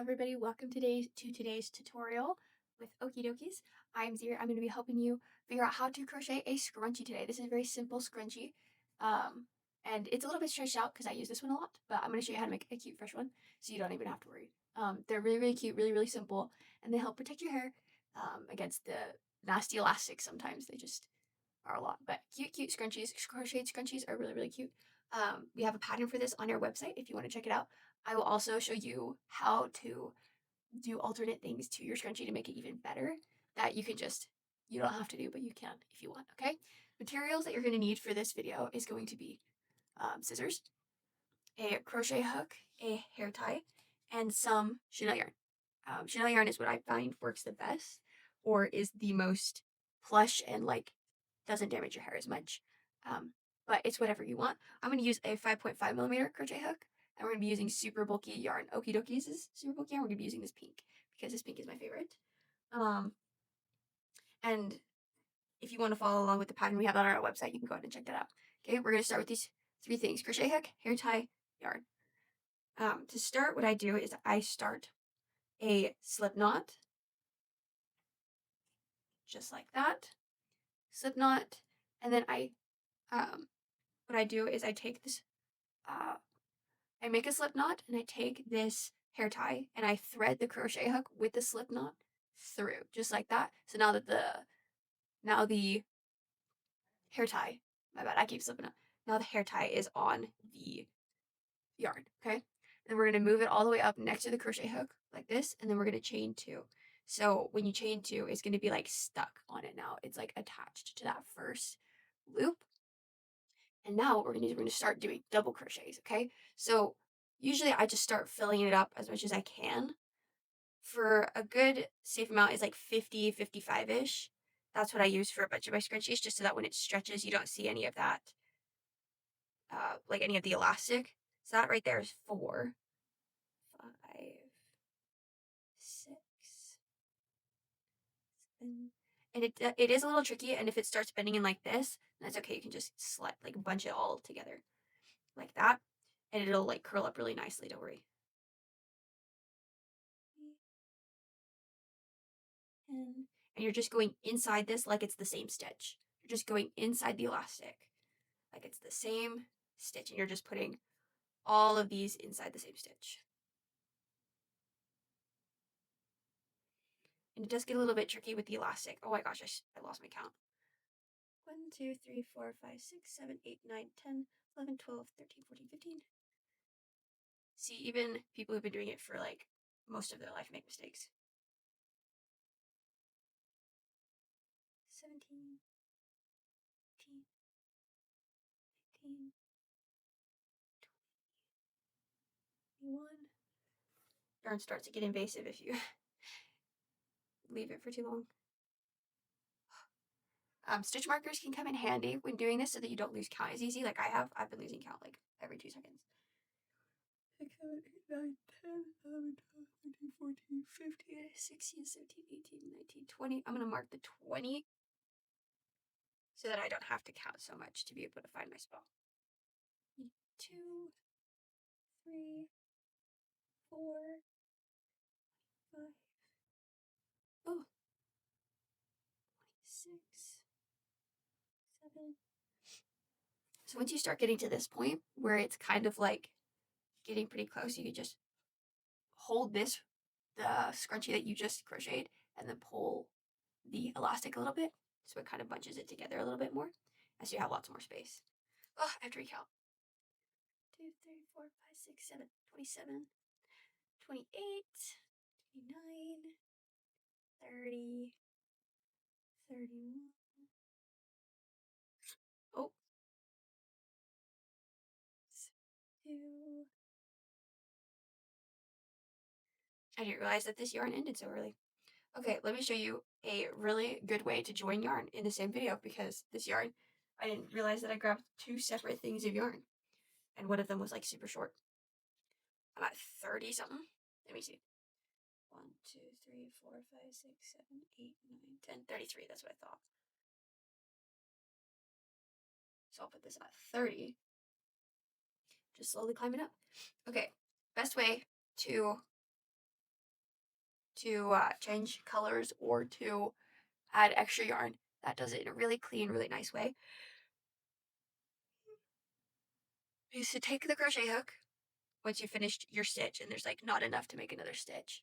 everybody, welcome to today's tutorial with Okie Dokies. I'm Zira. I'm going to be helping you figure out how to crochet a scrunchie today. This is a very simple scrunchie, and it's a little bit stretched out because I use this one a lot, but I'm going to show you how to make a cute fresh one so you don't even have to worry. They're really, really cute, really, really simple, and they help protect your hair against the nasty elastics sometimes. They just are a lot, but cute, cute scrunchies. Crocheted scrunchies are really, really cute. We have a pattern for this on our website if you want to check it out. I will also show you how to do alternate things to your scrunchie to make it even better that you don't have to do, but you can if you want, okay? Materials that you're going to need for this video is going to be scissors, a crochet hook, a hair tie, and some chenille yarn. Chenille yarn is what I find works the best or is the most plush and doesn't damage your hair as much. But it's whatever you want. I'm going to use a 5.5mm crochet hook, and we're going to be using super bulky yarn. Okie Dokies is super bulky yarn. We're going to be using this pink because this pink is my favorite. And if you want to follow along with the pattern we have on our website, you can go ahead and check that out. Okay, we're going to start with these three things: crochet hook, hair tie, yarn. To start, what I do is I start a slip knot, just like that, slip knot, and then what I do is I take this, I make a slip knot, and I take this hair tie, and I thread the crochet hook with the slip knot through, just like that. So now the hair tie, my bad, I keep slipping up. Now the hair tie is on the yarn, okay? And we're going to move it all the way up next to the crochet hook like this, and then we're going to chain two. So when you chain two, it's going to be like stuck on it now. It's like attached to that first loop. And now what we're going to do is we're going to start doing double crochets, okay? So usually I just start filling it up as much as I can. For a good safe amount is like 50, 55-ish. That's what I use for a bunch of my scrunchies, just so that when it stretches, you don't see any of that, like any of the elastic. So that right there is 4, 5, 6, 7. And it is a little tricky, and if it starts bending in like this, that's okay. You can just bunch it all together like that, and it'll like curl up really nicely, don't worry. And you're just going inside this like it's the same stitch. You're just going inside the elastic like it's the same stitch, and you're just putting all of these inside the same stitch. And it does get a little bit tricky with the elastic. Oh my gosh, I lost my count. 1, 2, 3, 4, 5, 6, 7, 8, 9, 10, 11, 12, 13, 14, 15. See, even people who've been doing it for like most of their life make mistakes. 17, 18, 19, 21. Yarn starts to get invasive if you leave it for too long. Stitch markers can come in handy when doing this so that you don't lose count as easy like I have. I've been losing count like every 2 seconds. 6, 7, 8, 9, 10, 11, 12, 13, 14, 15, 16, 17, 18, 19, 20. I'm going to mark the 20 so that I don't have to count so much to be able to find my spot. 2, 3, 4, 5, 6, 7. So once you start getting to this point where it's kind of like getting pretty close, you can just hold the scrunchie that you just crocheted and then pull the elastic a little bit so it kind of bunches it together a little bit more as you have lots more space. Oh, I have to recount. 2, 3, 4, 5, 6, 7, 27, 28, 29, 30, 31. Oh, 2. I didn't realize that this yarn ended so early. Okay, let me show you a really good way to join yarn in the same video because this yarn, I didn't realize that I grabbed 2 separate things of yarn and one of them was like super short. I'm at 30 something. Let me see. 1, 2, 3, 4, 5, 6, 7, 8, 9, 10, 33. That's what I thought. So I'll put this at 30. Just slowly climbing up. Okay, best way to to change colors or to add extra yarn, that does it in a really clean, really nice way, is to take the crochet hook once you finished your stitch and there's like not enough to make another stitch.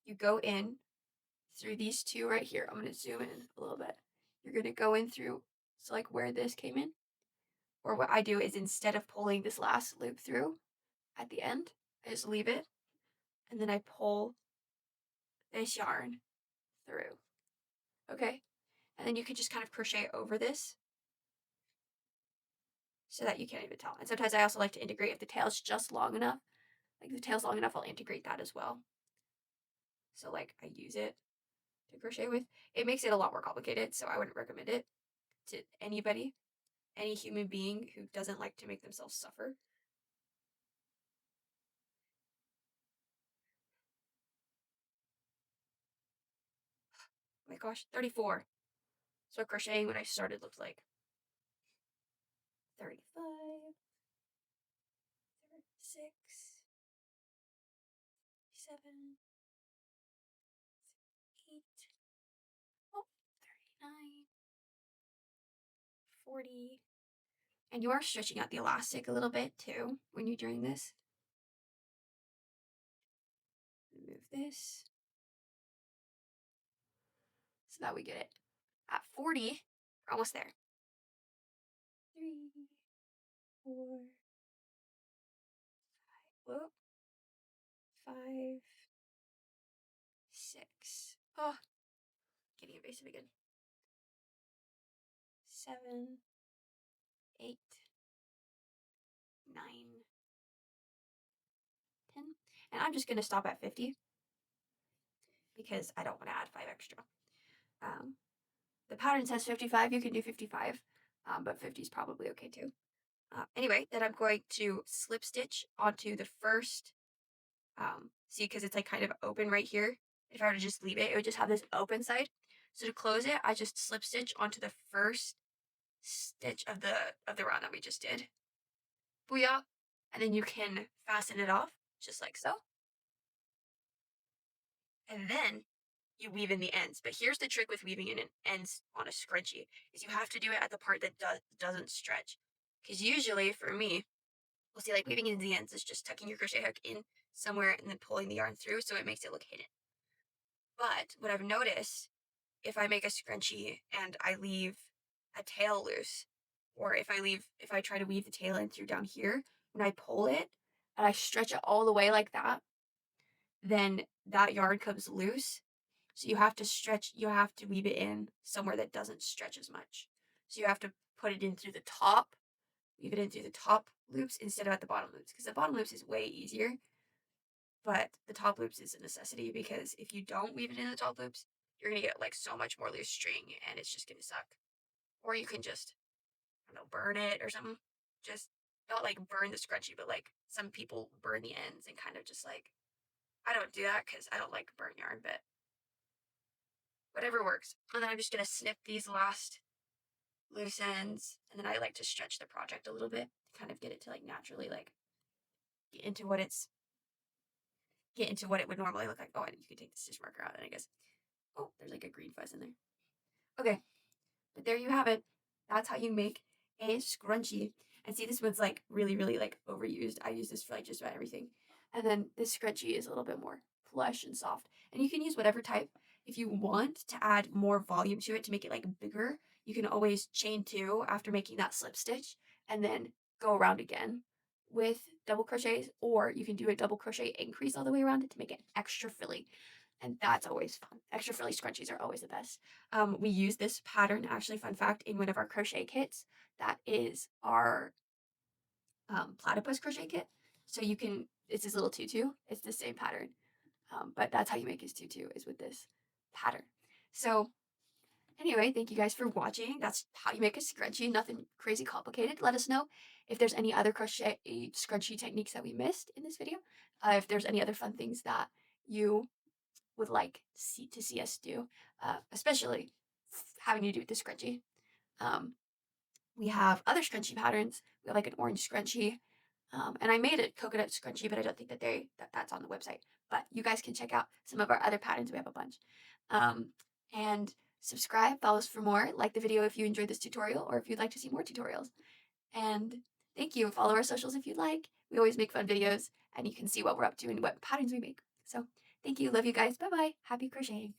You go in through these two right here. I'm going to zoom in a little bit. You're going to go in through, so like where this came in. Or what I do is instead of pulling this last loop through at the end, I just leave it and then I pull this yarn through. Okay? And then you can just kind of crochet over this so that you can't even tell. And sometimes I also like to integrate if the tail's just long enough. Like if the tail's long enough, I'll integrate that as well. So like I use it to crochet with. It makes it a lot more complicated, so I wouldn't recommend it to anybody, any human being who doesn't like to make themselves suffer. Oh my gosh, 34. So crocheting when I started looked like 35, 36, 7, 8, oh, 39, 40. And you are stretching out the elastic a little bit too when you're doing this. Move this so that we get it at 40. We're almost there. 3, 4, 5, whoop, 5, 6. Oh, getting invasive again. 7, 8, 9, 10. And I'm just going to stop at 50 because I don't want to add 5 extra. The pattern says 55. You can do 55, but 50 is probably okay too. Anyway, then I'm going to slip stitch onto the first, see, because it's like kind of open right here. If I were to just leave it, it would just have this open side. So to close it, I just slip stitch onto the first stitch of the round that we just did. Booyah! And then you can fasten it off just like so. And then you weave in the ends. But here's the trick with weaving in ends on a scrunchie, is you have to do it at the part that doesn't stretch. Because usually for me, we'll see like weaving in the ends is just tucking your crochet hook in somewhere and then pulling the yarn through so it makes it look hidden. But what I've noticed, if I make a scrunchie and I leave a tail loose, or if I try to weave the tail in through down here, when I pull it and I stretch it all the way like that, then that yarn comes loose. So you have to weave it in somewhere that doesn't stretch as much. So you have to put it in through the top, weave it in through the top loops instead of at the bottom loops, because the bottom loops is way easier, but the top loops is a necessity, because if you don't weave it in the top loops, you're going to get like so much more loose string and it's just going to suck. Or you can just, I don't know, burn it or something. Just not like burn the scrunchie, but like some people burn the ends and kind of just like, I don't do that because I don't like burnt yarn, but whatever works. And then I'm just going to snip these last loose ends, and then I like to stretch the project a little bit to kind of get it to like naturally like get into what it would normally look like. Oh, and you can take the stitch marker out, and I guess, oh, there's like a green fuzz in there. Okay, but there you have it. That's how you make a scrunchie. And see, this one's like really, really like overused. I use this for like just about everything. And then this scrunchie is a little bit more plush and soft. And you can use whatever type. If you want to add more volume to it to make it like bigger, you can always chain 2 after making that slip stitch and then go around again with double crochets, or you can do a double crochet increase all the way around it to make it extra frilly. And that's always fun. Extra frilly scrunchies are always the best. We use this pattern, actually, fun fact, in one of our crochet kits. That is our platypus crochet kit. So you can, it's this little tutu. It's the same pattern. But that's how you make his tutu, is with this pattern. So anyway, thank you guys for watching. That's how you make a scrunchie. Nothing crazy complicated. Let us know if there's any other crochet scrunchie techniques that we missed in this video. If there's any other fun things that you would like to see us do, especially having to do with the scrunchie. We have other scrunchie patterns. We have like an orange scrunchie. And I made a coconut scrunchie, but I don't think that's on the website. But you guys can check out some of our other patterns. We have a bunch. Um, and subscribe, follow us for more. Like the video if you enjoyed this tutorial or if you'd like to see more tutorials. And thank you. Follow our socials if you'd like. We always make fun videos and you can see what we're up to and what patterns we make. So thank you. Love you guys. Bye bye. Happy crocheting.